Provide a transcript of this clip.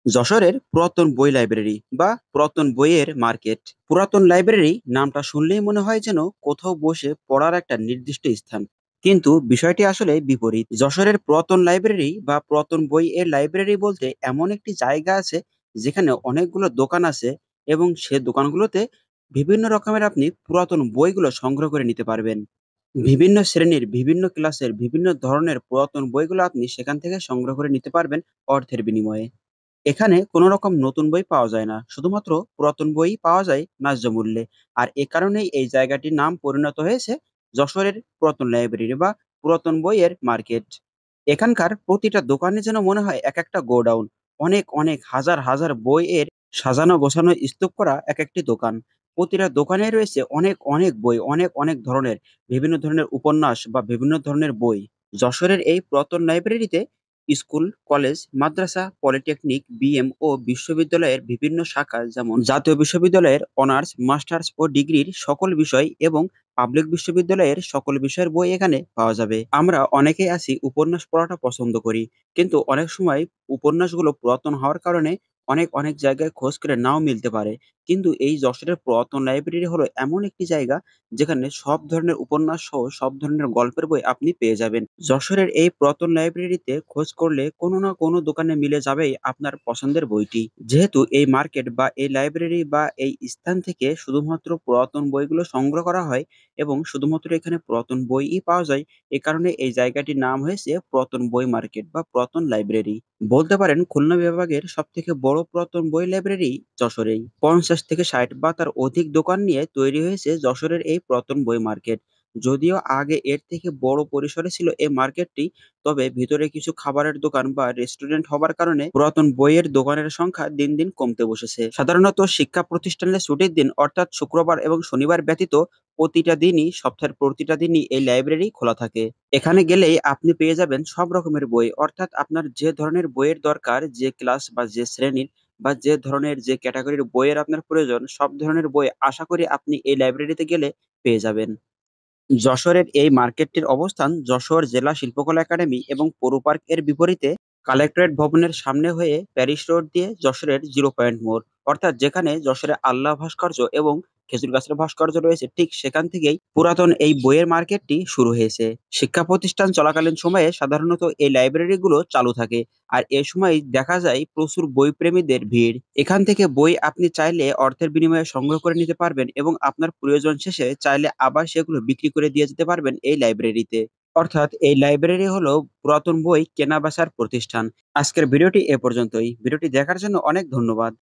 যশোরের পুরাতন বই লাইব্রেরি বা পুরাতন বইয়ের মার্কেট। পুরাতন লাইব্রেরি নামটা শুনলেই মনে হয় যেন কোথাও বসে পড়ার একটা নির্দিষ্ট স্থান, কিন্তু বিষয়টি আসলে বিপরীত। যশোরের পুরাতন লাইব্রেরি বা পুরাতন বই এর লাইব্রেরি বলতে এমন একটি জায়গা আছে যেখানে অনেকগুলো দোকান আছে, এবং সে দোকানগুলোতে বিভিন্ন রকমের আপনি পুরাতন বইগুলো সংগ্রহ করে নিতে পারবেন। বিভিন্ন শ্রেণীর, বিভিন্ন ক্লাসের, বিভিন্ন ধরনের পুরাতন বইগুলো আপনি সেখান থেকে সংগ্রহ করে নিতে পারবেন অর্থের বিনিময়ে। এখানে কোনো রকম নতুন বই পাওয়া যায় না। শুধুমাত্র পুরাতন বইই পাওয়া যায় ন্যায্য মূল্যে। আর এ কারণেই এই জায়গাটির নাম পরিণত হয়েছে যশোরের পুরাতন লাইব্রেরি বা পুরাতন বইয়ের মার্কেট। এখানকার প্রতিটা দোকানে যেন মনে হয় এক একটা গোডাউন। অনেক, অনেক হাজার, হাজার বইয়ের সাজানো গোছানো স্তূপ করা এক একটি দোকান। প্রতিটা দোকানে রয়েছে অনেক, অনেক বই, অনেক, অনেক ধরনের, বিভিন্ন ধরনের উপন্যাস বা বিভিন্ন ধরনের বই। যশোরের এই পুরাতন লাইব্রেরিতে স্কুল, কলেজ, মাদ্রাসা, পলিটেকনিক, বিএম ও বিশ্ববিদ্যালয়ের বিভিন্ন শাখা, যেমন জাতীয় বিশ্ববিদ্যালয়ের অনার্স, মাস্টার্স ও ডিগ্রির সকল বিষয় এবং পাবলিক বিশ্ববিদ্যালয়ের সকল বিষয়ের বই এখানে পাওয়া যাবে। আমরা অনেকেই আছি উপন্যাস পড়াটা পছন্দ করি। কিন্তু অনেক সময় উপন্যাসগুলো পুরাতন হওয়ার কারণে অনেক, অনেক জায়গায় খোঁজ করে নাও মিলতে পারে। কিন্তু এই যশোরের পুরাতন লাইব্রেরি হলো এমন একটি জায়গা যেখানে সব ধরনের উপন্যাস সহ সব ধরনের গল্পের বই আপনি পেয়ে যাবেন। যশোরের এই পুরাতন লাইব্রেরিতে খোঁজ করলে কোনো না কোনো দোকানে মিলে যাবেই আপনার পছন্দের বইটি। যেহেতু এই মার্কেট বা এই লাইব্রেরি বা এই স্থান থেকে শুধুমাত্র পুরাতন বইগুলো সংগ্রহ করা হয় এবং শুধুমাত্র এখানে পুরাতন বইই পাওয়া যায়, এ কারণে এই জায়গাটির নাম হয়েছে পুরাতন বই মার্কেট বা পুরাতন লাইব্রেরি। বলতে পারেন খুলনা বিভাগের সবথেকে বড় পুরাতন বই লাইব্রেরি যশোরেই। ৫০ থেকে ৬০ বা তার অধিক দোকান নিয়ে তৈরি হয়েছে যশোরের এই পুরাতন বই মার্কেট। যদিও আগে এর থেকে বড় পরিসরে ছিল এই মার্কেটটি, তবে ভিতরে কিছু খাবারের দোকান বা রেস্টুরেন্ট হবার কারণে পুরাতন বইয়ের দোকানের সংখ্যা দিন দিন কমতে বসেছে। সাধারণত শিক্ষা প্রতিষ্ঠানের ছুটির দিন অর্থাৎ শুক্রবার এবং শনিবার ব্যতীত প্রতিটা দিনই, সপ্তাহের প্রতিটা দিনই এই লাইব্রেরি খোলা থাকে। এখানে গেলেই আপনি পেয়ে যাবেন সব রকমের বই, অর্থাৎ আপনার যে ধরনের বইয়ের দরকার, যে ক্লাস বা যে শ্রেণীর বা যে ধরনের যে ক্যাটাগরির বইয়ের আপনার প্রয়োজন, সব ধরনের বই আশা করি আপনি এই লাইব্রেরিতে গেলে পেয়ে যাবেন। যশোরের এই মার্কেটটির অবস্থান যশোর জেলা শিল্পকলা একাডেমি এবং পৌর পার্ক এর বিপরীতে, কালেক্টরেট ভবনের সামনে হয়ে প্যারিস রোড দিয়ে যশোরের জিরো পয়েন্ট মোড়, অর্থাৎ যেখানে যশোরে আল্লাহ ভাস্কর্য এবং খেজুর গাছের ভাস্কর্য রয়েছে, ঠিক সেখান থেকেই পুরাতন এই বইয়ের মার্কেটটি শুরু হয়েছে। শিক্ষা প্রতিষ্ঠান চলাকালীন সময়ে সাধারণত এই লাইব্রেরিগুলো চালু থাকে। আর এ সময় দেখা যায় প্রচুর বই প্রেমীদের ভিড়। এখান থেকে বই আপনি চাইলে অর্থের বিনিময়ে সংগ্রহ করে নিতে পারবেন এবং আপনার প্রয়োজন শেষে চাইলে আবার সেগুলো বিক্রি করে দিয়ে যেতে পারবেন এই লাইব্রেরিতে। অর্থাৎ এই লাইব্রেরি হলো পুরাতন বই কেনা বেচার প্রতিষ্ঠান। আজকের ভিডিওটি এ পর্যন্তই। ভিডিওটি দেখার জন্য অনেক ধন্যবাদ।